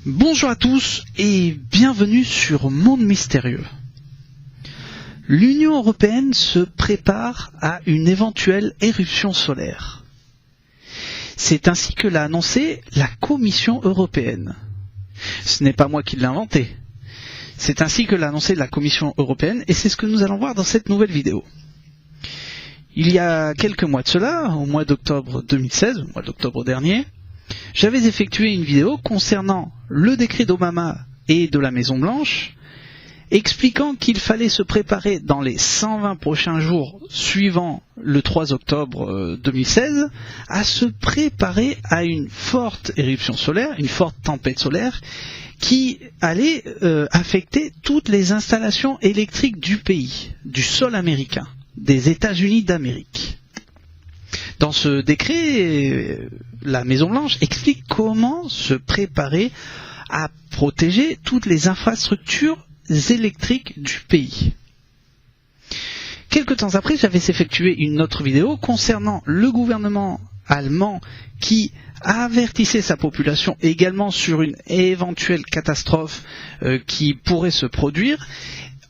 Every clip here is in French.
Bonjour à tous et bienvenue sur Monde Mystérieux. L'Union européenne se prépare à une éventuelle éruption solaire. C'est ainsi que l'a annoncé la Commission européenne. Ce n'est pas moi qui l'ai inventé. C'est ainsi que l'a annoncé la Commission européenne et c'est ce que nous allons voir dans cette nouvelle vidéo. Il y a quelques mois de cela, au mois d'octobre 2016, au mois d'octobre dernier, j'avais effectué une vidéo concernant le décret d'Obama et de la Maison Blanche, expliquant qu'il fallait se préparer dans les 120 prochains jours suivant le 3 octobre 2016 à se préparer à une forte éruption solaire, une forte tempête solaire qui allait affecter toutes les installations électriques du pays, du sol américain, des États-Unis d'Amérique. Dans ce décret, la Maison Blanche explique comment se préparer à protéger toutes les infrastructures électriques du pays. Quelque temps après, j'avais effectué une autre vidéo concernant le gouvernement allemand qui avertissait sa population également sur une éventuelle catastrophe qui pourrait se produire,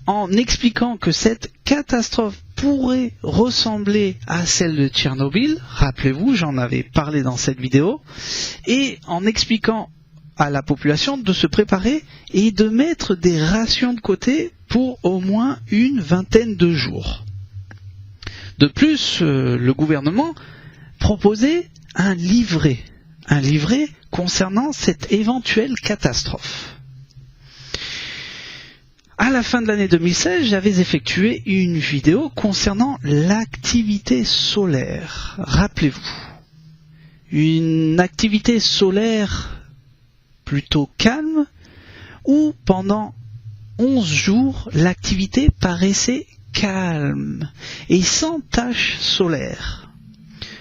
en expliquant que cette catastrophe pourrait ressembler à celle de Tchernobyl, rappelez-vous, j'en avais parlé dans cette vidéo, et en expliquant à la population de se préparer et de mettre des rations de côté pour au moins une vingtaine de jours. De plus, le gouvernement proposait un livret concernant cette éventuelle catastrophe. À la fin de l'année 2016, j'avais effectué une vidéo concernant l'activité solaire. Rappelez-vous, une activité solaire plutôt calme, où pendant 11 jours, l'activité paraissait calme et sans taches solaires.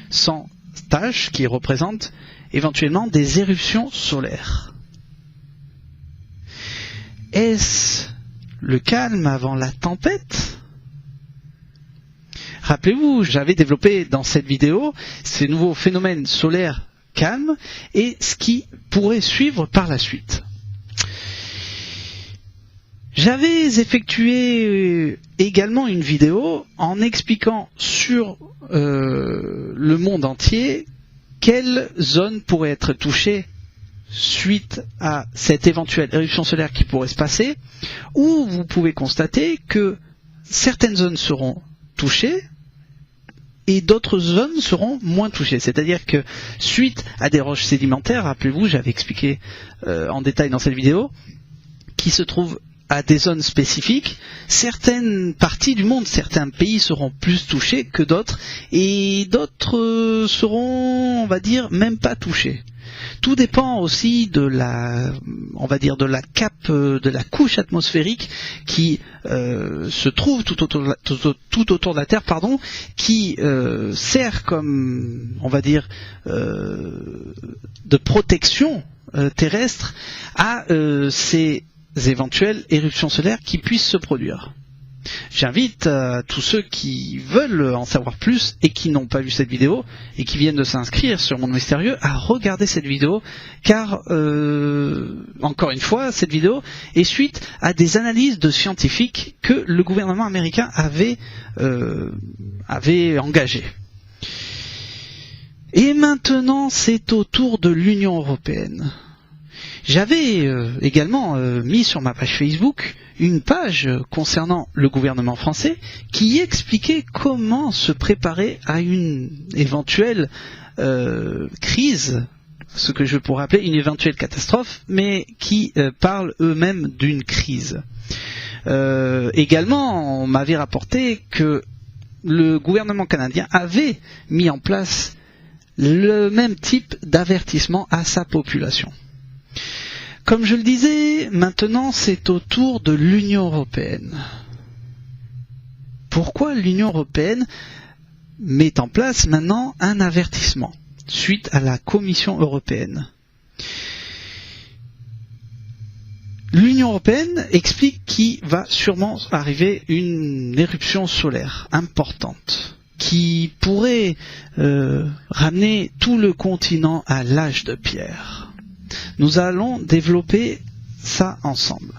Sans taches qui représentent éventuellement des éruptions solaires. Est-ce le calme avant la tempête? Rappelez-vous, j'avais développé dans cette vidéo ces nouveaux phénomènes solaires calmes et ce qui pourrait suivre par la suite. J'avais effectué également une vidéo en expliquant sur le monde entier quelles zones pourraient être touchées suite à cette éventuelle éruption solaire qui pourrait se passer, où vous pouvez constater que certaines zones seront touchées et d'autres zones seront moins touchées. C'est-à-dire que suite à des roches sédimentaires, rappelez-vous, j'avais expliqué en détail dans cette vidéo, qui se trouvent à des zones spécifiques, certaines parties du monde, certains pays seront plus touchés que d'autres, et d'autres seront, on va dire, même pas touchés. Tout dépend aussi de la, on va dire, de la cape, de la couche atmosphérique qui se trouve tout autour de la Terre, pardon, qui sert comme, on va dire, de protection terrestre à ces éventuelles éruptions solaires qui puissent se produire. J'invite tous ceux qui veulent en savoir plus et qui n'ont pas vu cette vidéo et qui viennent de s'inscrire sur Monde Mystérieux à regarder cette vidéo, car encore une fois, cette vidéo est suite à des analyses de scientifiques que le gouvernement américain avait engagées. Et maintenant, c'est au tour de l'Union européenne. J'avais également mis sur ma page Facebook une page concernant le gouvernement français qui expliquait comment se préparer à une éventuelle crise, ce que je pourrais appeler une éventuelle catastrophe, mais qui parlent eux-mêmes d'une crise. Également, on m'avait rapporté que le gouvernement canadien avait mis en place le même type d'avertissement à sa population. Comme je le disais, maintenant c'est au tour de l'Union européenne. Pourquoi l'Union européenne met en place maintenant un avertissement suite à la Commission européenne? L'Union européenne explique qu'il va sûrement arriver une éruption solaire importante qui pourrait ramener tout le continent à l'âge de pierre. Nous allons développer ça ensemble.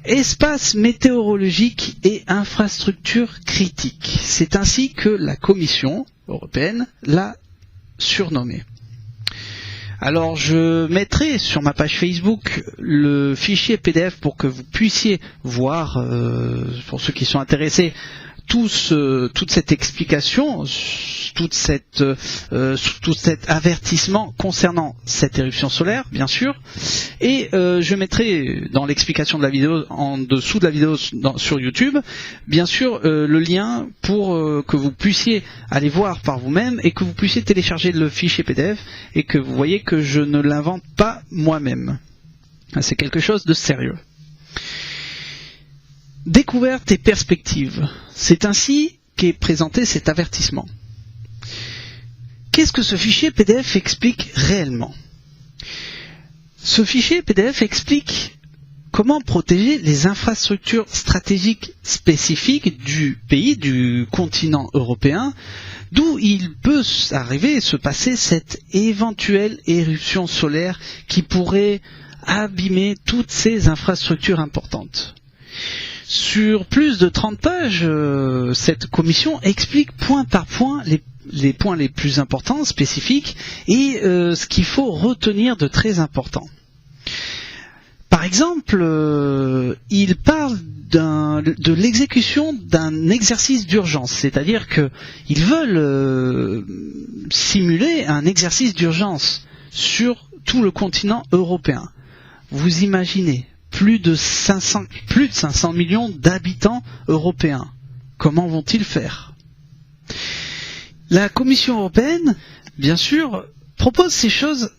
Espace météorologique et infrastructures critiques. C'est ainsi que la Commission européenne l'a surnommé. Alors je mettrai sur ma page Facebook le fichier PDF pour que vous puissiez voir, pour ceux qui sont intéressés, toute cette explication, tout cet avertissement concernant cette éruption solaire, bien sûr. Et je mettrai dans l'explication de la vidéo, en dessous de la vidéo sur YouTube, bien sûr le lien pour que vous puissiez aller voir par vous-même et que vous puissiez télécharger le fichier PDF et que vous voyez que je ne l'invente pas moi-même. C'est quelque chose de sérieux. Découverte et perspective. C'est ainsi qu'est présenté cet avertissement. Qu'est-ce que ce fichier PDF explique réellement ? Ce fichier PDF explique comment protéger les infrastructures stratégiques spécifiques du pays, du continent européen, d'où il peut arriver se passer cette éventuelle éruption solaire qui pourrait abîmer toutes ces infrastructures importantes. Sur plus de 30 pages, cette commission explique point par point les points les plus importants, spécifiques, et ce qu'il faut retenir de très important. Par exemple, il parle de l'exécution d'un exercice d'urgence, c'est-à-dire qu'ils veulent simuler un exercice d'urgence sur tout le continent européen. Vous imaginez plus de 500 millions d'habitants européens. Comment vont-ils faire ? La Commission européenne, bien sûr, propose ces choses,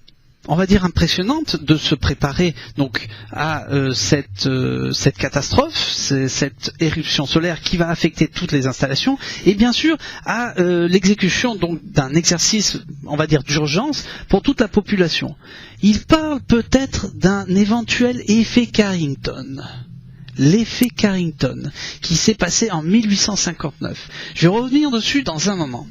on va dire impressionnantes, de se préparer donc à cette catastrophe, cette éruption solaire qui va affecter toutes les installations, et bien sûr à l'exécution donc d'un exercice, on va dire d'urgence, pour toute la population. Il parle peut-être d'un éventuel effet Carrington. L'effet Carrington, qui s'est passé en 1859. Je vais revenir dessus dans un moment.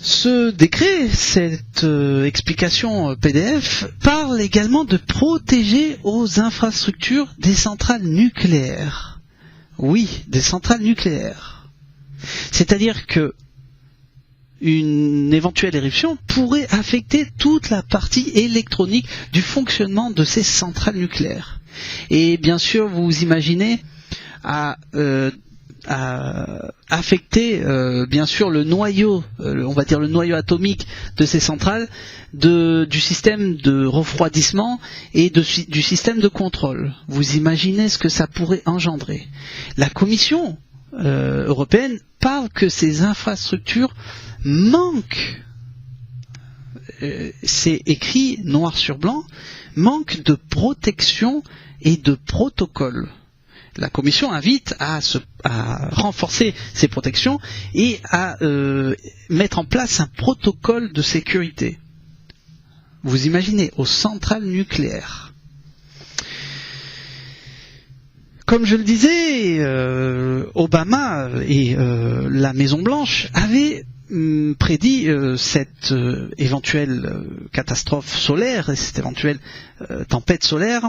Ce décret, cette explication PDF, parle également de protéger aux infrastructures des centrales nucléaires. Oui, des centrales nucléaires. C'est-à-dire que une éventuelle éruption pourrait affecter toute la partie électronique du fonctionnement de ces centrales nucléaires. Et bien sûr, vous imaginez à affecter bien sûr le noyau, on va dire le noyau atomique de ces centrales, du système de refroidissement et du système de contrôle. Vous imaginez ce que ça pourrait engendrer. La Commission européenne parle que ces infrastructures manquent, c'est écrit noir sur blanc, manquent de protection et de protocole. La Commission invite à renforcer ces protections et à mettre en place un protocole de sécurité. Vous imaginez, aux centrales nucléaires. Comme je le disais, Obama et la Maison-Blanche avaient prédit cette éventuelle catastrophe solaire, cette éventuelle tempête solaire,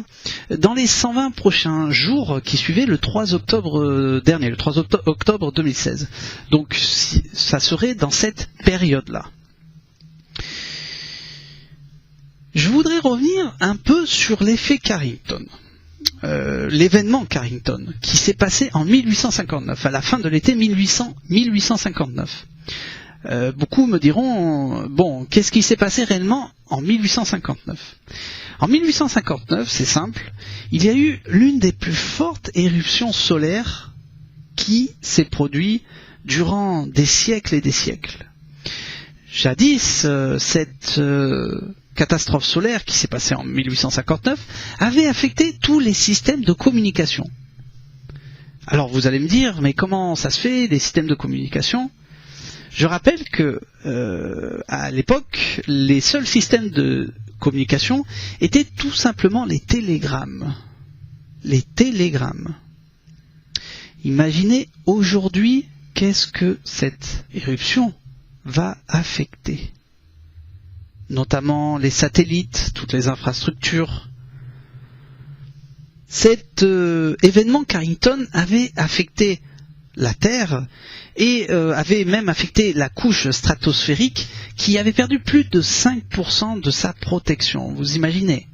dans les 120 prochains jours qui suivaient le 3 octobre dernier, le 3 octobre 2016. Donc ça serait dans cette période-là. Je voudrais revenir un peu sur l'effet Carrington. L'événement Carrington, qui s'est passé en 1859, à la fin de l'été 1859. Beaucoup me diront, bon, qu'est-ce qui s'est passé réellement en 1859 ? En 1859, c'est simple, il y a eu l'une des plus fortes éruptions solaires qui s'est produite durant des siècles et des siècles. Jadis, cette catastrophe solaire qui s'est passée en 1859 avait affecté tous les systèmes de communication. Alors vous allez me dire, mais comment ça se fait, des systèmes de communication ? Je rappelle que à l'époque, les seuls systèmes de communication étaient tout simplement les télégrammes. Les télégrammes. Imaginez aujourd'hui qu'est-ce que cette éruption va affecter. notamment les satellites, toutes les infrastructures. Cet événement Carrington avait affecté la Terre et avait même affecté la couche stratosphérique qui avait perdu plus de 5% de sa protection. Vous imaginez,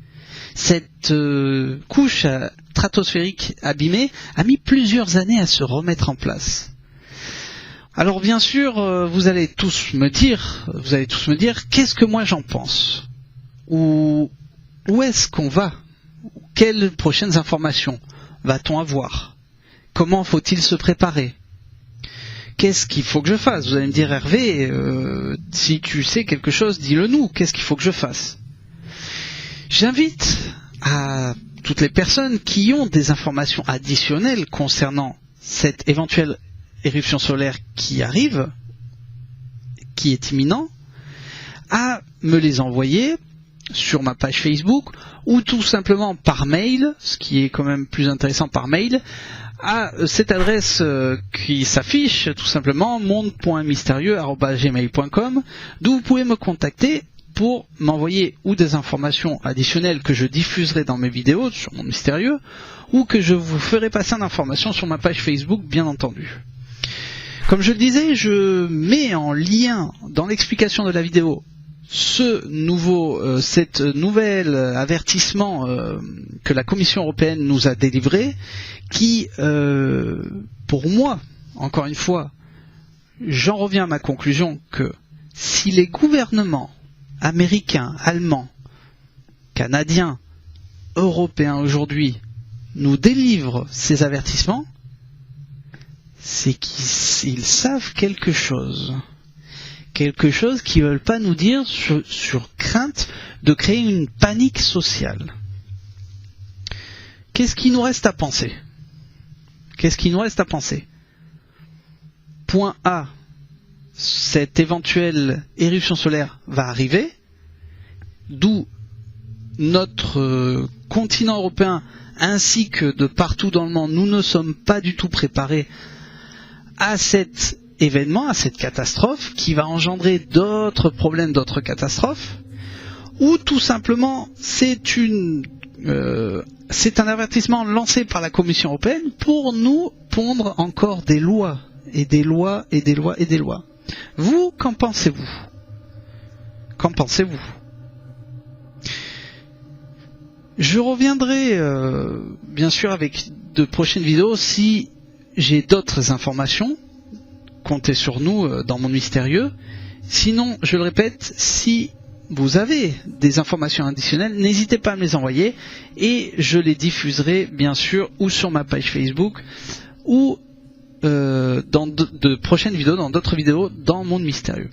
cette couche stratosphérique abîmée a mis plusieurs années à se remettre en place. Alors bien sûr, vous allez tous me dire, qu'est-ce que moi j'en pense? Où est-ce qu'on va? Quelles prochaines informations va-t-on avoir? Comment faut-il se préparer? Qu'est-ce qu'il faut que je fasse? Vous allez me dire, Hervé, si tu sais quelque chose, dis-le nous. Qu'est-ce qu'il faut que je fasse? J'invite à toutes les personnes qui ont des informations additionnelles concernant cette éventuelle éruption solaire qui arrive, qui est imminent, à me les envoyer sur ma page Facebook ou tout simplement par mail, ce qui est quand même plus intéressant par mail, à cette adresse qui s'affiche tout simplement monde.mystérieux@gmail.com, d'où vous pouvez me contacter pour m'envoyer ou des informations additionnelles que je diffuserai dans mes vidéos sur Monde Mystérieux, ou que je vous ferai passer en information sur ma page Facebook, bien entendu. Comme je le disais, je mets en lien dans l'explication de la vidéo cette nouvelle avertissement que la Commission européenne nous a délivré, qui, pour moi, encore une fois, j'en reviens à ma conclusion que si les gouvernements américains, allemands, canadiens, européens aujourd'hui nous délivrent ces avertissements, c'est qu'ils savent quelque chose. Quelque chose qu'ils ne veulent pas nous dire sur crainte de créer une panique sociale. Qu'est-ce qu'il nous reste à penser? Point A, cette éventuelle éruption solaire va arriver, d'où notre continent européen ainsi que de partout dans le monde, nous ne sommes pas du tout préparés à cet événement, à cette catastrophe qui va engendrer d'autres problèmes, d'autres catastrophes, ou tout simplement c'est un avertissement lancé par la Commission européenne pour nous pondre encore des lois, et des lois, et des lois, et des lois. Vous, qu'en pensez-vous? Qu'en pensez-vous? Je reviendrai bien sûr avec de prochaines vidéos si j'ai d'autres informations. Comptez sur nous dans Monde Mystérieux. Sinon, je le répète, si vous avez des informations additionnelles, n'hésitez pas à me les envoyer et je les diffuserai bien sûr ou sur ma page Facebook ou dans de prochaines vidéos, dans d'autres vidéos dans Monde Mystérieux.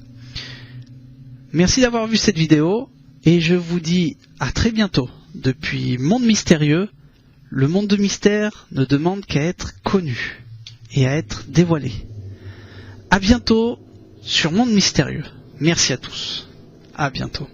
Merci d'avoir vu cette vidéo et je vous dis à très bientôt depuis Monde Mystérieux. Le monde de mystère ne demande qu'à être connu et à être dévoilé. À bientôt sur Monde Mystérieux. Merci à tous. À bientôt.